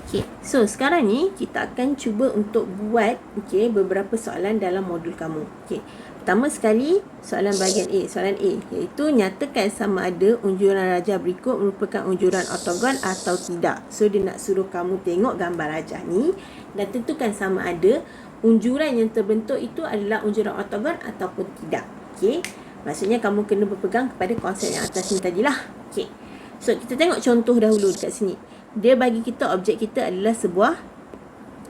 Okay, so sekarang ni kita akan cuba untuk buat beberapa soalan dalam modul kamu. Okay, pertama sekali soalan bahagian A, soalan A, iaitu nyatakan sama ada unjuran rajah berikut merupakan unjuran ortogon atau tidak. So dia nak suruh kamu tengok gambar rajah ni dan tentukan sama ada unjuran yang terbentuk itu adalah unjuran ortogon ataupun tidak. Okay, maksudnya kamu kena berpegang kepada konsep yang atas ni tadilah. Okay, so kita tengok contoh dahulu dekat sini. Dia bagi kita objek kita adalah sebuah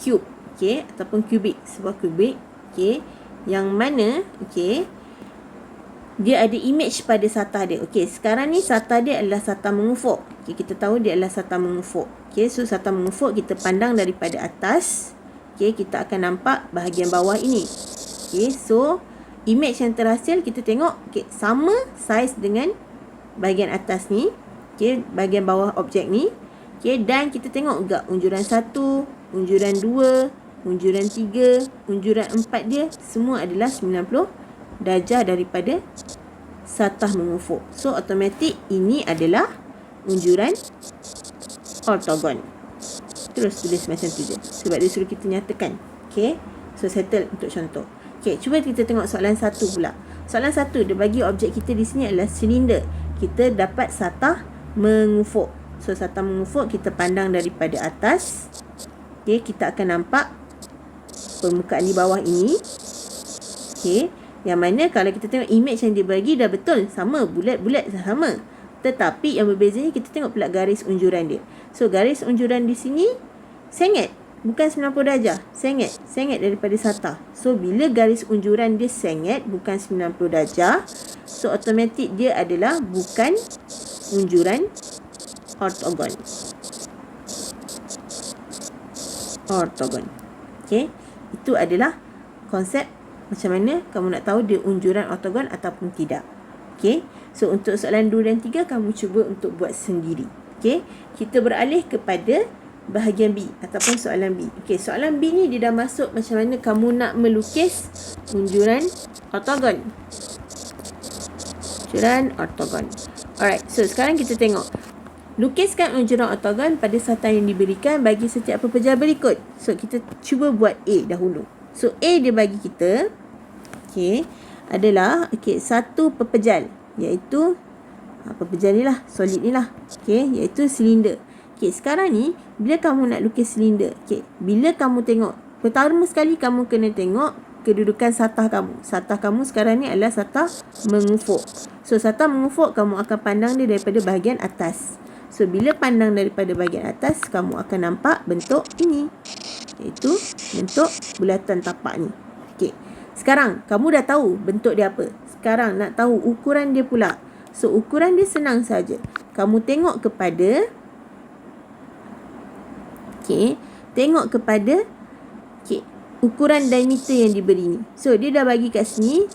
cube, ataupun kubik, sebuah kubik, yang mana, dia ada image pada satah dia. Sekarang ni satah dia adalah satah mengufuk. Kita tahu dia adalah satah mengufuk. So satah mengufuk kita pandang daripada atas, kita akan nampak bahagian bawah ini. So image yang terhasil kita tengok sama saiz dengan bahagian atas ni, bahagian bawah objek ni. Dan kita tengok juga unjuran 1, unjuran 2, unjuran 3, unjuran 4 dia semua adalah 90 darjah daripada satah mengufuk. So automatik ini adalah unjuran ortogon. Terus tulis macam tu je sebab dia suruh kita nyatakan. So settle untuk contoh. Cuba kita tengok soalan 1 pula. Soalan 1 dia bagi objek kita di sini adalah silinder. Kita dapat satah mengufuk. So satah mengufuk kita pandang daripada atas. Kita akan nampak permukaan di bawah ini. Yang mana kalau kita tengok image yang dia bagi dah betul, sama, bulat-bulat sama. Tetapi yang berbezanya kita tengok pula garis unjuran dia. So garis unjuran di sini sengit, bukan 90 darjah, sengit daripada satah. So bila garis unjuran dia sengit bukan 90 darjah, so automatik dia adalah bukan unjuran ortogon. Itu adalah konsep macam mana kamu nak tahu dia unjuran ortogon ataupun tidak. So untuk soalan 2 dan 3 kamu cuba untuk buat sendiri. Kita beralih kepada bahagian B ataupun soalan B. Soalan B ni dia dah masuk macam mana kamu nak melukis unjuran ortogon. Alright, so sekarang kita tengok. Lukiskan unjuran ortogon pada satah yang diberikan bagi setiap pepejal berikut. So kita cuba buat A dahulu. So A dia bagi kita adalah satu pepejal, iaitu pepejal ni lah, solid ni lah, iaitu silinder. Sekarang ni bila kamu nak lukis silinder, bila kamu tengok, pertama sekali kamu kena tengok kedudukan satah kamu. Satah kamu sekarang ni adalah satah mengufuk. So satah mengufuk kamu akan pandang dia daripada bahagian atas. So bila pandang daripada bahagian atas, kamu akan nampak bentuk ini, iaitu bentuk bulatan tapak ni. Sekarang kamu dah tahu bentuk dia apa. Sekarang nak tahu ukuran dia pula. So ukuran dia senang saja. Kamu tengok kepada ukuran diameter yang diberi ni. So dia dah bagi kat sini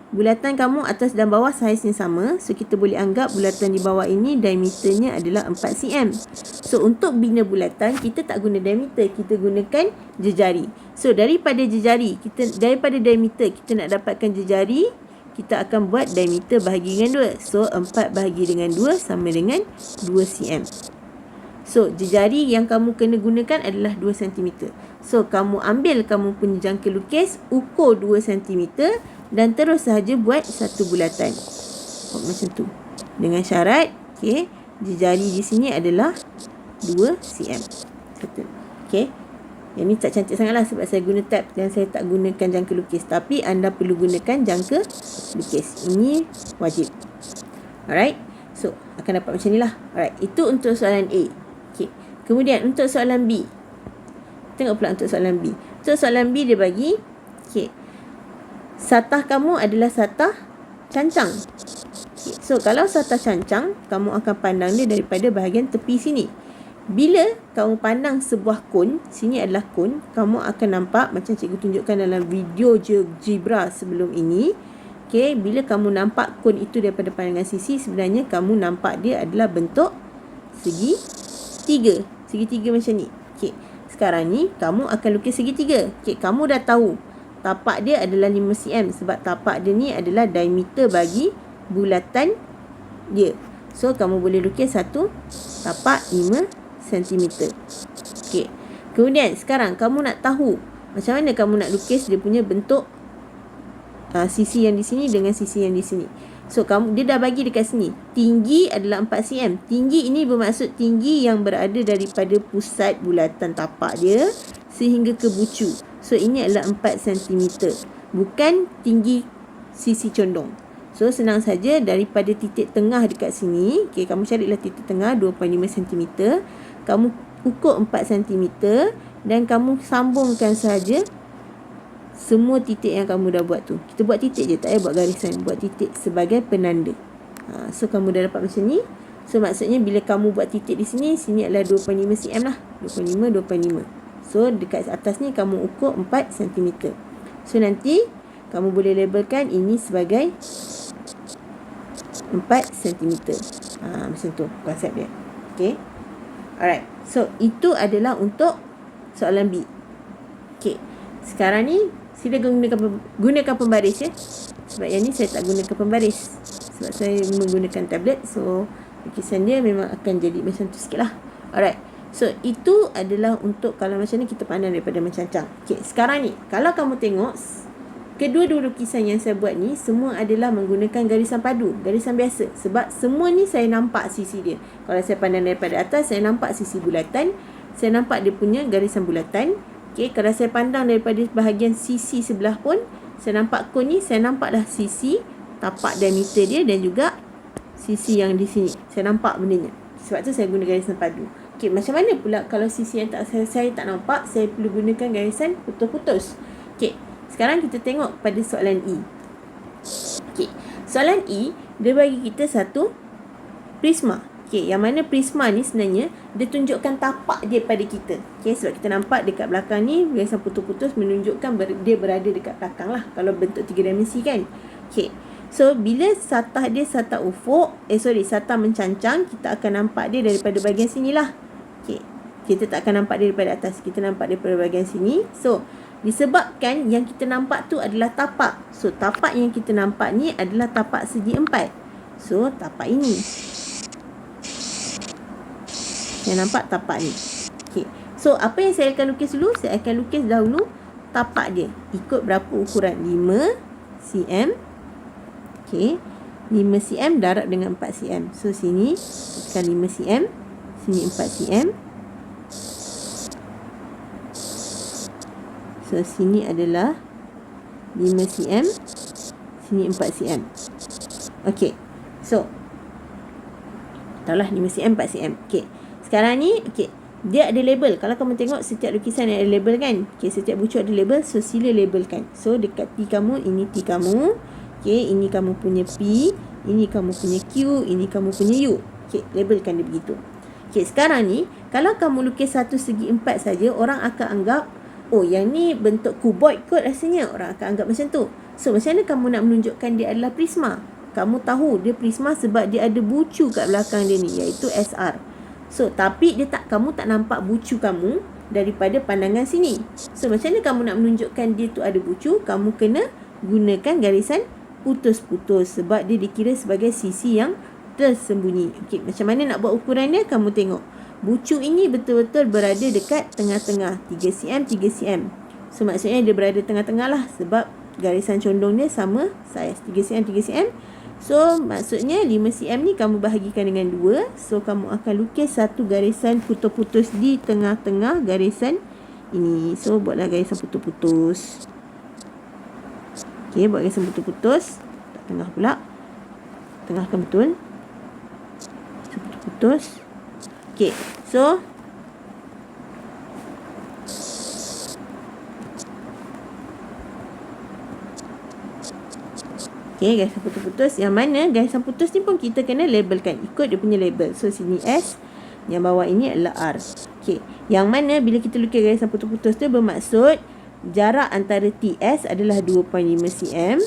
bulatan kamu atas dan bawah saiznya sama. So kita boleh anggap bulatan di bawah ini diameternya adalah 4 cm. So untuk bina bulatan kita tak guna diameter, kita gunakan jejari. So daripada diameter kita nak dapatkan jejari, kita akan buat diameter bahagi dengan 2. So 4 bahagi dengan 2 sama dengan 2 cm. So jejari yang kamu kena gunakan adalah 2 cm. So kamu ambil kamu punya jangka lukis, ukur 2 cm dan terus sahaja buat satu bulatan. Macam tu. Dengan syarat jejari di sini adalah 2 cm. Yang ni tak cantik sangatlah sebab saya guna tab dan saya tak gunakan jangka lukis. Tapi anda perlu gunakan jangka lukis. Ini wajib. Alright. So akan dapat macam ni lah. Alright. Itu untuk soalan A. Kemudian untuk soalan B. Tengok pula untuk soalan B. Untuk soalan B dia bagi satah kamu adalah satah cancang. So kalau satah cancang, kamu akan pandang dia daripada bahagian tepi sini. Bila kamu pandang sebuah kon, sini adalah kon, kamu akan nampak macam cikgu tunjukkan dalam video GeoGebra sebelum ini. Bila kamu nampak kon itu daripada pandangan sisi, sebenarnya kamu nampak dia adalah bentuk segitiga. Segitiga macam ni. Sekarang ni kamu akan lukis segitiga. Kamu dah tahu tapak dia adalah 5 cm sebab tapak dia ni adalah diameter bagi bulatan dia. So kamu boleh lukis satu tapak 5 cm. Okey. Kemudian sekarang kamu nak tahu macam mana kamu nak lukis dia punya bentuk sisi yang di sini dengan sisi yang di sini. So, dia dah bagi dekat sini. Tinggi adalah 4 cm. Tinggi ini bermaksud tinggi yang berada daripada pusat bulatan tapak dia sehingga ke bucu. So, ini adalah 4 cm. Bukan tinggi sisi condong. So, senang saja daripada titik tengah dekat sini. Okay, kamu carilah titik tengah 2.5 cm. Kamu ukur 4 cm dan kamu sambungkan saja semua titik yang kamu dah buat tu. Kita buat titik je, tak payah buat garisan. Buat titik sebagai penanda. So, kamu dah dapat macam ni. So, maksudnya bila kamu buat titik di sini, sini adalah 2.5 cm lah. 2.5. So, dekat atas ni kamu ukur 4 cm. So, nanti kamu boleh labelkan ini sebagai 4 cm. Macam tu konsep dia. Okay. Alright. So, itu adalah untuk soalan B. Okay. Sekarang ni sila gunakan pembaris ya. Sebab yang ni saya tak gunakan pembaris. Sebab saya menggunakan tablet. So, lukisan dia memang akan jadi macam tu sikit lah. Alright. So, itu adalah untuk kalau macam ni kita pandang daripada mencancang. Okay, sekarang ni, kalau kamu tengok, kedua-dua lukisan yang saya buat ni, semua adalah menggunakan garisan padu. Garisan biasa. Sebab semua ni saya nampak sisi dia. Kalau saya pandang daripada atas, saya nampak sisi bulatan. Saya nampak dia punya garisan bulatan. Okay, kalau saya pandang daripada bahagian sisi sebelah pun, saya nampak kon ni, saya nampaklah sisi tapak diameter dia dan juga sisi yang di sini. Saya nampak bendanya. Sebab tu saya guna garisan padu. Okay, macam mana pula kalau sisi yang saya tak nampak, saya perlu gunakan garisan putus-putus. Okay, sekarang kita tengok pada soalan E. Okay, soalan E, dia bagi kita satu prisma. Okay, yang mana prisma ni sebenarnya dia tunjukkan tapak dia pada kita. Okay, sebab kita nampak dekat belakang ni garisan putus-putus menunjukkan dia berada dekat belakang lah. Kalau bentuk 3 dimensi kan. Okay, so bila satah dia satah ufuk, satah mencancang, kita akan nampak dia daripada bahagian sini lah. Okay, kita tak akan nampak dia daripada atas, kita nampak daripada bahagian sini. So, disebabkan yang kita nampak tu adalah tapak. So, tapak yang kita nampak ni adalah tapak segi 4. So, tapak ini. Saya nampak tapak ni. Okay. So, apa yang saya akan lukis dulu? Saya akan lukis dahulu tapak dia. Ikut berapa ukuran? 5 cm. Okay. 5 cm darab dengan 4 cm. So, sini tekan 5 cm. Sini 4 cm. So, sini adalah 5 cm. Sini 4 cm. Okay. So, tahulah 5 cm, 4 cm. Okay. Sekarang ni, okay, dia ada label. Kalau kamu tengok setiap lukisan ada label kan. Okay, setiap bucu ada label. So, sila labelkan. So, dekat T kamu, ini T kamu. Okay, ini kamu punya P. Ini kamu punya Q. Ini kamu punya U. Okay, labelkan dia begitu. Okay, sekarang ni, kalau kamu lukis satu segi 4 saja, orang akan anggap, oh, yang ni bentuk kuboid kot rasanya. Orang akan anggap macam tu. So, macam mana kamu nak menunjukkan dia adalah prisma? Kamu tahu dia prisma sebab dia ada bucu kat belakang dia ni, iaitu SR. So, tapi kamu tak nampak bucu kamu daripada pandangan sini. So, macam mana kamu nak menunjukkan dia tu ada bucu? Kamu kena gunakan garisan putus-putus sebab dia dikira sebagai sisi yang tersembunyi. Okey, macam mana nak buat ukuran dia? Kamu tengok. Bucu ini betul-betul berada dekat tengah-tengah. 3 cm, 3 cm. So, maksudnya dia berada tengah-tengah lah sebab garisan condong dia sama saiz. 3 cm, 3 cm. So, maksudnya 5 cm ni kamu bahagikan dengan 2. So, kamu akan lukis satu garisan putus-putus di tengah-tengah garisan ini. So, buatlah garisan putus-putus. Okay, buat garisan putus-putus. Tak tengah pula. Tengahkan betul. So, putus-putus. Okay, so okay, garisan putus-putus. Yang mana garisan putus ni pun kita kena labelkan. Ikut dia punya label. So, sini S. Yang bawah ini adalah R. Okay. Yang mana bila kita lukis garisan putus-putus tu bermaksud jarak antara TS adalah 2.5 cm.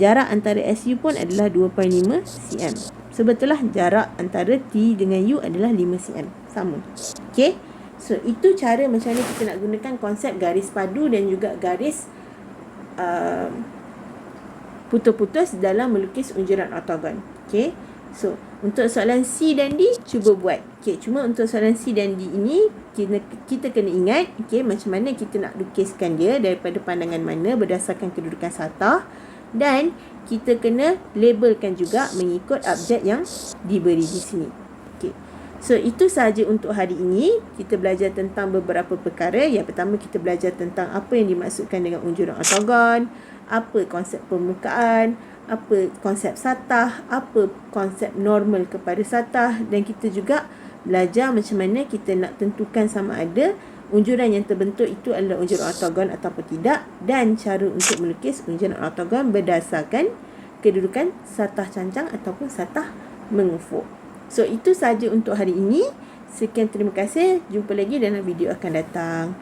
Jarak antara SU pun adalah 2.5 cm. So, betul lah jarak antara T dengan U adalah 5 cm. Sama. Okay. So, itu cara macam mana kita nak gunakan konsep garis padu dan juga garis putus-putus dalam melukis unjuran ortogon. Okay. So, Untuk soalan C dan D, cuba buat. Okay, cuma untuk soalan C dan D ini, kita kena ingat, okay, macam mana kita nak lukiskan dia, daripada pandangan mana, berdasarkan kedudukan satah. Dan kita kena labelkan juga mengikut abjad yang diberi di sini. Okay. So, itu sahaja untuk hari ini. Kita belajar tentang beberapa perkara. Yang pertama, kita belajar tentang apa yang dimaksudkan dengan unjuran ortogon, apa konsep permukaan, apa konsep satah, apa konsep normal kepada satah, dan kita juga belajar macam mana kita nak tentukan sama ada unjuran yang terbentuk itu adalah unjuran ortogon ataupun tidak, dan cara untuk melukis unjuran ortogon berdasarkan kedudukan satah cancang ataupun satah mengufuk. So, itu sahaja untuk hari ini. Sekian, terima kasih. Jumpa lagi dalam video akan datang.